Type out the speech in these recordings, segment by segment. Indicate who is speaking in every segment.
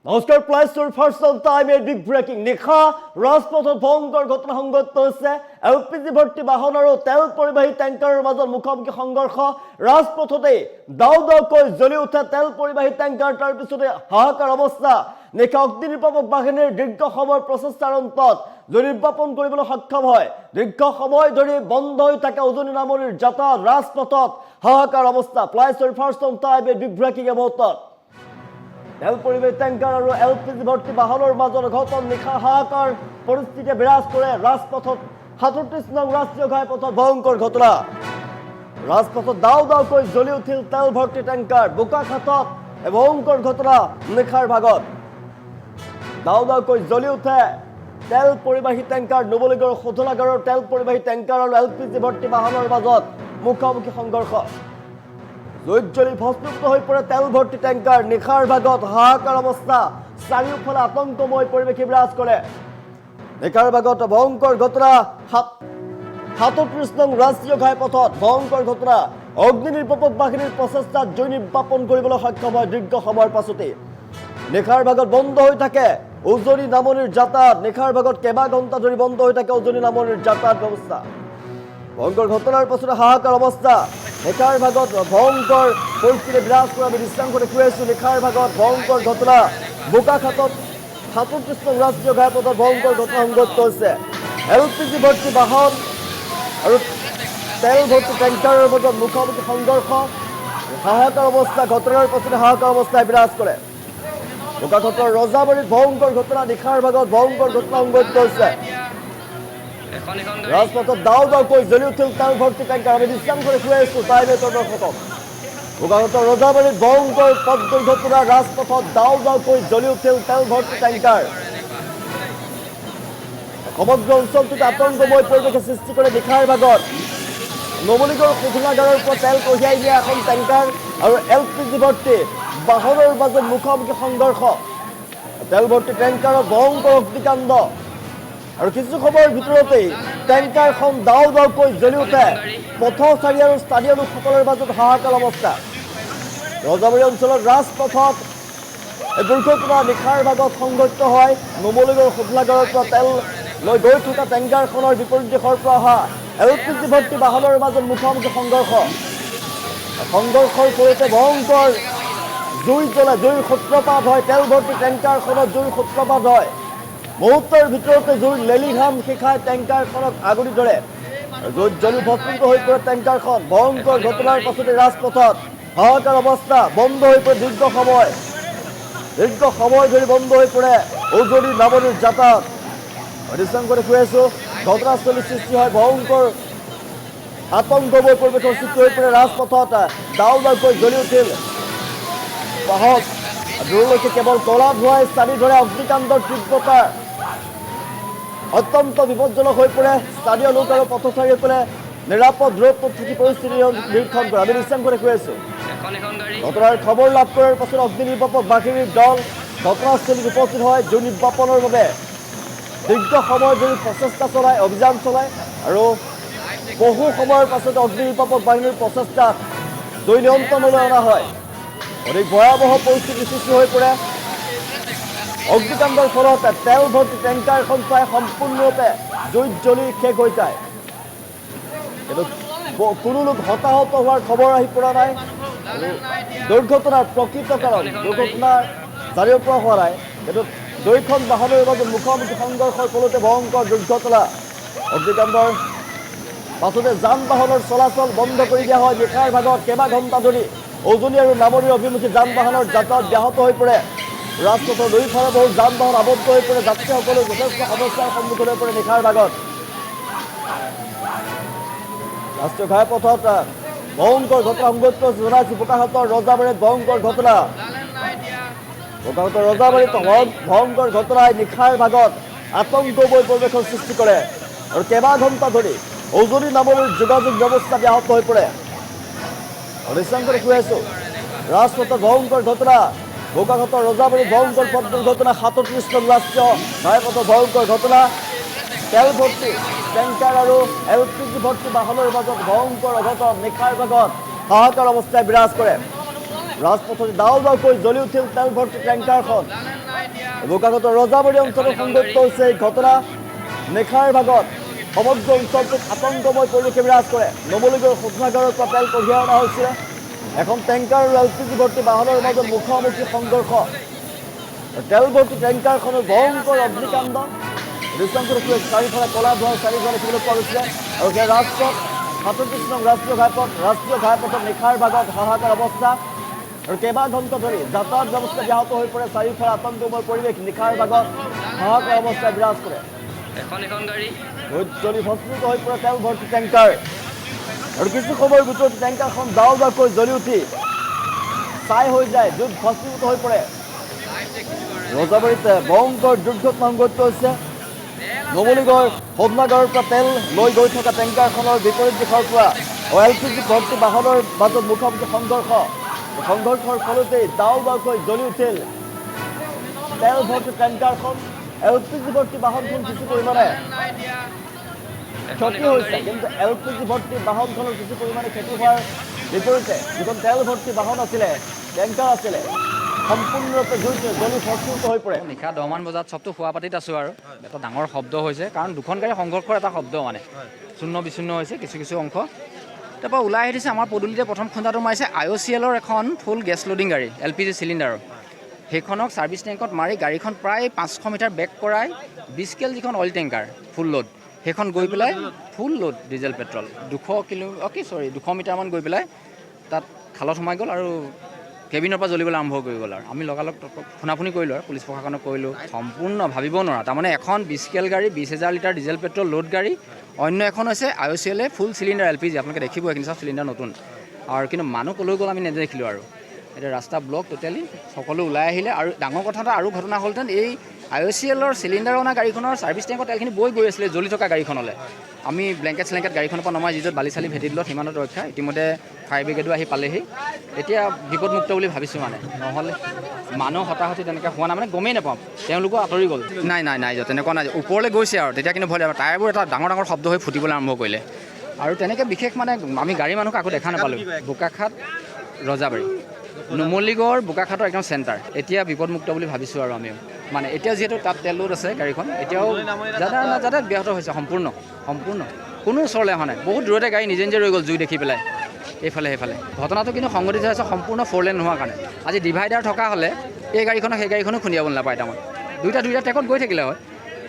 Speaker 1: নমস্কাৰ প্লাইছৰ first on time a big breaking নিশা ৰাজপথত ভয়ংকৰ ঘটনা সংঘটিত হৈছে এলপিজি ভৰ্তি বাহন আৰু তেল পৰিবাহী টেংকাৰৰ মাজত মুখামুখি সংঘৰ্ষ ৰাজপথতে দাও দাওকৈ জ্বলি উঠে তেল পৰিবাহী টেংকাৰ তাৰ পিছতে হাহাকাৰ অৱস্থা নিশা অগ্নিনিৰ্বাপক বাহিনীৰ দীৰ্ঘ সময়ৰ প্ৰচেষ্টাৰ অন্তত নিৰ্বাপন কৰিবলৈ সক্ষম হয় দীৰ্ঘ সময় ধৰি বন্ধ হৈ থাকে উজনি নামনিৰ যাতায়াত ৰাজপথত হাহাকাৰ অৱস্থা প্লাইছৰ first on time a big breaking মুহূৰ্তত তেল পৰিবাহী টেংকাৰ আৰু এলপিজি ভৰ্তি বাহনৰ মাজত ঘটন নিশা হাহাকাৰ পৰিস্থিতিয়ে বিৰাজ কৰে ৰাজপথত ৩৭ নং ৰাষ্ট্ৰীয় ঘাইপথত ভয়ংকৰ ঘটনা ৰাজপথত দাও দাওকৈ জ্বলি উঠিল তেল ভৰ্তি টেংকাৰ বোকাখাতত ভয়ংকৰ ঘটনা নিশাৰ ভাগত দাও দাওকৈ জ্বলি উঠে তেল পৰিবাহী টেংকাৰ নুমলীগড় শোধনাগাৰৰ তেল পৰিবাহী টেংকাৰ আৰু এলপিজি ভৰ্তি বাহনৰ মাজত মুখামুখি সংঘৰ্ষ জৈজ্বলি ভস্মীভূত হৈ পৰে তেল ভৰ্তি টেংকাৰ নিশাৰ ভাগত হাহাকাৰ অৱস্থা চাৰিওফালে আতংকময় পৰিৱেশে বিৰাজ কৰে নিশাৰ ভাগত ভয়ংকৰ ঘটনা ৩৭ নং ৰাষ্ট্ৰীয় ঘাইপথত ভয়ংকৰ ঘটনা অগ্নিনিৰ্বাপক বাহিনীৰ প্ৰচেষ্টাত জুই নিৰ্বাপন কৰিবলৈ সক্ষম হয় দীৰ্ঘ সময়ৰ পাছতে নিশাৰ ভাগত বন্ধ হৈ থাকে উজনি নামনিৰ যাতায়াত নিশাৰ ভাগত কেইবা ঘণ্টা ধৰি বন্ধ হৈ থাকে উজনি নামনিৰ যাতায়াত ব্যৱস্থা ভয়ংকৰ ঘটনাৰ পাছতে হাহাকাৰ অৱস্থা নিশাৰ ভাগত ভয়ংকৰ পৰিস্থিতি বিৰাজ কৰা আমি দৃশ্যাংশ দেখুৱাই আছোঁ নিশাৰ ভাগত ভয়ংকৰ ঘটনা বোকাখাতত ৩৭ নং ৰাষ্ট্ৰীয় ঘাইপথত ভয়ংকৰ ঘটনা সংঘটিত হৈছে এলপিজি ভৰ্তি বাহন আৰু তেল ভৰ্তি টেংকাৰৰ মাজত মুখামুখি সংঘৰ্ষ হাহাকাৰ অৱস্থা ঘটনাৰ পাছতে হাহাকাৰ অৱস্থাই বিৰাজ কৰে বোকাখাতৰ ৰজাবাৰীত ভয়ংকৰ ঘটনা নিশাৰ ভাগত ভয়ংকৰ ঘটনা সংঘটিত হৈছে ৰাজপথত দাও দাওকৈ জ্বলি উঠিল তেল ভৰ্তি টেংকাৰ আমি দৃশ্যাংশ দেখুৱাই আছোঁ টাইমেটৰ দৰ্শকক বোকাখাতৰ ৰজাবাৰীত ভয়ংকৰ পথ দুৰ্ঘটনা ৰাজপথত দাও দাওকৈ জ্বলি উঠিল তেল ভৰ্তি টেংকাৰ সমগ্ৰ অঞ্চলটোত আতংকময় পৰিৱেশে সৃষ্টি কৰে নিশাৰ ভাগত নুমলীগড় শোধনাগাৰৰ পৰা তেল কঢ়িয়াই নিয়া এখন টেংকাৰ আৰু এলপিজি ভৰ্তি বাহনৰ মাজত মুখামুখি সংঘৰ্ষ তেল ভৰ্তি টেংকাৰৰ ভয়ংকৰ অগ্নিকাণ্ড আৰু কিছু সময়ৰ ভিতৰতেই টেংকাৰখন দাও দাওকৈ জ্বলি উঠে পথচাৰী আৰু স্থানীয় লোকসকলৰ মাজত হাহাকাৰ অৱস্থা ৰজাবাৰী অঞ্চলৰ ৰাজপথত এই দুৰ্ঘটনা নিশাৰ ভাগত সংঘটিত হয় নুমলীগড় শোধনাগাৰৰ পৰা তেল লৈ গৈ থকা টেংকাৰখনৰ বিপৰীত দিশৰ পৰা অহা এলপিজি ভৰ্তি বাহনৰ মাজত মুখামুখি সংঘৰ্ষৰ ফলতে ভয়ংকৰ জুই জ্বলে জুইৰ সূত্ৰপাত হয় তেল ভৰ্তি টেংকাৰখনত জুইৰ সূত্ৰপাত হয় মুহূৰ্তৰ ভিতৰতে জুইৰ লেলিঘাম শিখাই টেংকাৰখনক আগুৰি ধৰে জুইত জ্বলি ভস্মীভূত হৈ পৰে টেংকাৰখন ভয়ংকৰ ঘটনাৰ পাছতে ৰাজপথত হাহাকাৰ অৱস্থা বন্ধ হৈ পৰে দীৰ্ঘ সময় ধৰি বন্ধ হৈ পৰে উজনি নামনিৰ যাতায়াত দৃশ্যাংশ দেখুৱাই আছোঁ ঘটনাস্থলীৰ সৃষ্টি হয় ভয়ংকৰ আতংকময় পৰিৱেশৰ সৃষ্টি হৈ পৰে ৰাজপথত দাও দাওকৈ জ্বলি উঠিল বাহক দূৰলৈকে কেৱল কলা ধোঁৱাই চানি ধৰে অগ্নিকাণ্ডৰ তীব্ৰতা অত্যন্ত বিপদজনক হৈ পৰে স্থানীয় লোক আৰু পথচাৰীসকলে নিৰাপদ দূৰত্বত থাকি পৰিস্থিতি নিৰীক্ষণ কৰে আমি দৃশ্যাংশ দেখুৱাই আছোঁ ঘটনাৰ খবৰ লাভ কৰাৰ পাছত অগ্নিনিৰ্বাপক বাহিনীৰ দল ঘটনাস্থলীত উপস্থিত হয় জুই নিৰ্বাপনৰ বাবে দীৰ্ঘ সময় ধৰি প্ৰচেষ্টা চলায় অভিযান চলায় আৰু বহু সময়ৰ পাছত অগ্নিনিৰ্বাপক বাহিনীৰ প্ৰচেষ্টাত জুই নিয়ন্ত্ৰণলৈ অনা হয় অধিক ভয়াৱহ পৰিস্থিতিৰ সৃষ্টি হৈ পৰে অগ্নিকাণ্ডৰ ফলত তেল ভৰ্তি টেংকাৰখন প্ৰায় সম্পূৰ্ণৰূপে জুইত জ্বলি শেষ হৈ যায় কিন্তু কোনো লোক হতাহত হোৱাৰ খবৰ আহি পৰা নাই দুৰ্ঘটনাৰ প্ৰকৃত কাৰণ দুৰ্ঘটনা জানিব পৰা হোৱা নাই কিন্তু দুয়োখন বাহনৰ মাজত মুখামুখি সংঘৰ্ষৰ ফলতে ভয়ংকৰ দুৰ্ঘটনা অগ্নিকাণ্ডৰ পাছতে যান বাহনৰ চলাচল বন্ধ কৰি দিয়া হয় নিশাৰ ভাগত কেইবা ঘণ্টা ধৰি উজনি আৰু নামনিৰ অভিমুখী যান বাহনৰ যাতায়াত ব্যাহত হৈ পৰে ৰাজপথৰ দুয়োফালে বহু যান বাহন আবদ্ধ হৈ পৰে যাত্ৰীসকলে যথেষ্ট সমস্যাৰ সন্মুখীন হৈ পৰে নিশাৰ ভাগত ৰাষ্ট্ৰীয় ঘাইপথত ভয়ংকৰ ঘটনা সংঘটিত জনাইছোঁ বোকাখাতৰ ৰজাবাৰীত ভয়ংকৰ ঘটনা বোকাখাতৰ ৰজাবাৰীত ভয়ংকৰ ঘটনাই নিশাৰ ভাগত আতংকময় পৰিৱেশৰ সৃষ্টি কৰে আৰু কেইবা ঘণ্টা ধৰি উজনি নামনিৰ যোগাযোগ ব্যৱস্থা ব্যাহত হৈ পৰে দৃশ্যাংশ দেখুৱাই আছোঁ ৰাজপথত ভয়ংকৰ ঘটনা বোকাখাতৰ ৰজাবাৰীত ভয়ংকৰ পথ দুৰ্ঘটনা ৩৭ নং ৰাষ্ট্ৰীয় ঘাইপথত ভয়ংকৰ ঘটনা তেল ভৰ্তি টেংকাৰ আৰু এলপিজি ভৰ্তি বাহনৰ মাজত ভয়ংকৰ অঘটন নিশাৰ ভাগত হাহাকাৰ অৱস্থাই বিৰাজ কৰে ৰাজপথত দাও দাওকৈ জ্বলি উঠিল তেল ভৰ্তি টেংকাৰখন বোকাখাত ৰজাবাৰী অঞ্চলত সংঘটিত হৈছে এই ঘটনা নিশাৰ ভাগত সমগ্ৰ অঞ্চলটোত আতংকময় পৰিৱেশে বিৰাজ কৰে নুমলীগড় শোধনাগাৰৰ পৰা তেল কঢ়িয়াই অনা হৈছিলে এখন টেংকাৰ আৰু LPG ভৰ্তি বাহনৰ মাজত মুখামুখি সংঘৰ্ষ তেল ভৰ্তি টেংকাৰখনৰ ভয়ংকৰ অগ্নিকাণ্ড দৃশ্যাংশটো চাৰিওফালে কলা ধোঁৱাৰ চাৰিওফালে দেখিবলৈ পোৱা গৈছিলে আৰু সেই ৰাজপথ ৩৭ নং ৰাষ্ট্ৰীয় ঘাইপথত নিশাৰ ভাগত হাহাকাৰ অৱস্থা আৰু কেইবা ঘণ্টা ধৰি যাতায়াত ব্যৱস্থা ব্যাহত হৈ পৰে চাৰিওফালে আতংকময় পৰিৱেশ নিশাৰ ভাগত হাহাকাৰ অৱস্থা বিৰাজ কৰে
Speaker 2: এখন গাড়ী
Speaker 1: জ্বলি ভস্মিত হৈ পৰে তেল ভৰ্তি টেংকাৰ আৰু কিছু সময়ৰ ভিতৰত টেংকাৰখন দাও দাওকৈ জ্বলি উঠি ছাই হৈ যায় য'ত ভস্মিত হৈ পৰে ৰজাবাৰীত ভয়ংকৰ দুৰ্ঘটনা সংঘটিত হৈছে নুমলীগড় শোধনাগাৰৰ পৰা তেল লৈ গৈ থকা টেংকাৰখনৰ বিপৰীত দিশৰ পৰা LPG ভৰ্তি বাহনৰ মাজত মুখামুখি সংঘৰ্ষৰ ফলতেই দাও দাওকৈ জ্বলি উঠিল তেল ভৰ্তি টেংকাৰখন LPG ভৰ্তি বাহনখন কিছু পৰিমাণে ক্ষতি হৈছে কিন্তু LPG ভৰ্তি বাহনখনৰ কিছু পৰিমাণে ক্ষতি হোৱাৰ বিপৰীতে যিখন তেল ভৰ্তি বাহন আছিলে টেংকাৰ আছিলে সম্পূৰ্ণৰূপে জ্বলি ভস্মিত হৈ পৰে
Speaker 2: নিশা 10 মান বজাত চবটো শুৱা পাতিত আছোঁ আৰু এটা ডাঙৰ শব্দ হৈছে কাৰণ দুখন গাড়ী সংঘৰ্ষৰ এটা শব্দ মানে চূৰ্ণ বিচূৰ্ণ হৈছে কিছু অংশ তাৰপৰা ওলাই আহিছে আমাৰ পদূলিতে প্ৰথম খুন্দাটো মাৰিছে IOCLৰ এখন ফুল গেছ লোডিং গাড়ী LPG চিলিণ্ডাৰৰ সেইখনক ছাৰ্ভিচ টেংকত মাৰি গাড়ীখন প্ৰায় 500 মিটাৰ বেক কৰাই 20 কেল যিখন অইল টেংকাৰ ফুল লোড সেইখন গৈ পেলাই ফুল লোড ডিজেল পেট্ৰল 200 মিটাৰমান গৈ পেলাই তাত খালত সোমাই গ'ল আৰু কেবিনৰ পৰা জ্বলিবলৈ আৰম্ভ কৰি গ'ল আৰু আমি লগালগ ফোনাফোনি কৰিলোঁ আৰু পুলিচ প্ৰশাসনক কৰিলোঁ সম্পূৰ্ণ ভাবিব নোৱাৰা তাৰমানে এখন 20 কেল গাড়ী 20,000 লিটাৰ ডিজেল পেট্ৰল লোড গাড়ী অন্য এখন হৈছে IOCL ফুল চিলিণ্ডাৰ LPG আপোনালোকে দেখিব এইখিনি চব চিলিণ্ডাৰ নতুন আৰু কিন্তু মানুহ ক'লৈ গ'ল আমি নেদেখিলোঁ আৰু এতিয়া ৰাস্তা ব্লক টোটেলি সকলো ওলাই আহিলে আৰু ডাঙৰ কথা এটা আৰু ঘটনা হ'লহেঁতেন এই IOCLৰ চিলিণ্ডাৰ অনা গাড়ীখনৰ ছাৰ্ভিচ টেংকত তেলখিনি গৈ আছিলে জ্বলি থকা গাড়ীখনলৈ আমি ব্লেংকেট গাড়ীখনৰ পৰা নমাই যিজত বালি চালি ভেটি দিলোঁ সিমানত ৰক্ষা ইতিমধ্যে ফায়াৰ ব্ৰিগেডো আহি পালেহি এতিয়া বিপদমুক্ত বুলি ভাবিছোঁ মানে নহ'লে মানুহ হতাহতি তেনেকৈ হোৱা নাই মানে গমেই নাপাওঁ তেওঁলোকো আঁতৰি গ'ল নাই তেনেকুৱা নাই ওপৰলৈ গৈছে আৰু তেতিয়া কিন্তু ভয় লাগে টায়াৰবোৰ এটা ডাঙৰ শব্দ হৈ ফুটিবলৈ আৰম্ভ কৰিলে আৰু তেনেকৈ বিশেষ মানে আমি গাড়ী মানুহক আকৌ দেখা নাপালোঁ বোকাখাত ৰজাবাৰী নুমলীগড় বোকাখাটৰ একদম চেণ্টাৰ এতিয়া বিপদমুক্ত বুলি ভাবিছোঁ আৰু আমিও মানে এতিয়া যিহেতু তাত তেল লোড আছে গাড়ীখন এতিয়াও যাতায়াত ব্যাহত হৈছে সম্পূৰ্ণ কোনো ওচৰলৈ অহা নাই বহুত দূৰতে গাড়ী নিজে ৰৈ গ'ল জুই দেখি পেলাই এইফালে সেইফালে ঘটনাটো কিন্তু সংঘটিত হৈছে সম্পূৰ্ণ 4 লেন নোহোৱাৰ কাৰণে আজি ডিভাইডাৰ থকা হ'লে এই গাড়ীখনক সেই গাড়ীখনো খুন্দিয়াব নাপায় তাৰমানে দুইটা ট্ৰেকত গৈ থাকিলে হয়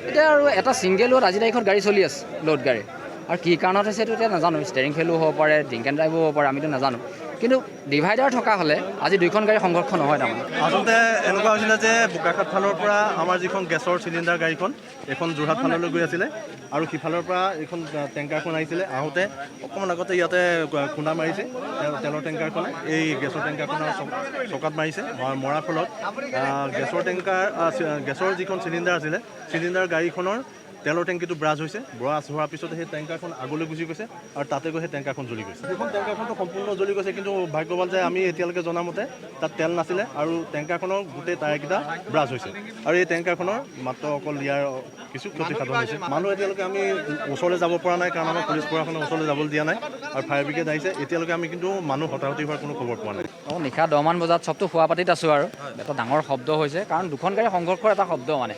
Speaker 2: এতিয়া আৰু এটা ছিংগেল লোড আজি তাৰিখত গাড়ী চলি আছে লোড গাড়ী আৰু কি কাৰণত হৈছে এইটো এতিয়া নাজানো ষ্টেৰিং ফেইলো হ'ব পাৰে ড্ৰিংক এণ্ড ড্ৰাইভো হ'ব পাৰে আমিতো নাজানো কিন্তু ডিভাইডাৰ থকা হ'লে আজি দুইখন গাড়ী সংঘৰ্ষ নহয় তাৰমানে
Speaker 3: আচলতে এনেকুৱা হৈছিলে যে বোকাখাট ফালৰ পৰা আমাৰ যিখন গেছৰ চিলিণ্ডাৰ গাড়ীখন এখন যোৰহাট ফাললৈ গৈ আছিলে আৰু সিফালৰ পৰা এইখন টেংকাৰখন আহিছিলে আহোঁতে অকণমান আগতে ইয়াতে খুন্দা মাৰিছে তেলৰ টেংকাৰখনে এই গেছৰ টেংকাৰখনৰ চকাত মাৰিছে মৰাৰ ফলত গেছৰ যিখন চিলিণ্ডাৰ আছিলে চিলিণ্ডাৰ গাড়ীখনৰ তেলৰ টেংকিটো ব্ৰাছ হৈছে ব্ৰাছ হোৱাৰ পিছত সেই টেংকাৰখন আগলৈ গুচি গৈছে আৰু তাতে গৈ সেই টেংকাৰখন জ্বলি গৈছে সেইখন টেংকাৰখনটো সম্পূৰ্ণ জ্বলি গৈছে কিন্তু ভাগ্য ভাল যে আমি এতিয়ালৈকে জনামতে তাত তেল নাছিলে আৰু টেংকাৰখনৰ গোটেই টায়াৰকেইটা ব্ৰাছ হৈছে আৰু এই টেংকাৰখনৰ মাত্ৰ অকল ইয়াৰ কিছু ক্ষতিসাধন হৈছে মানুহ এতিয়ালৈকে আমি ওচৰলৈ যাব পৰা নাই কাৰণ আমাৰ পুলিচ প্ৰশাসনে ওচৰলৈ যাবলৈ দিয়া নাই আৰু ফায়াৰ ব্ৰিগেড আহিছে এতিয়ালৈকে আমি কিন্তু মানুহ হতাহতি হোৱাৰ কোনো খবৰ পোৱা নাই
Speaker 2: নিশা 10 মান বজাত চবটো শুৱা পাতিত আছোঁ আৰু এটা ডাঙৰ শব্দ হৈছে কাৰণ দুখন গাড়ী সংঘৰ্ষৰ এটা শব্দ মানে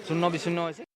Speaker 2: চূৰ্ণ বিচূৰ্ণ হৈছে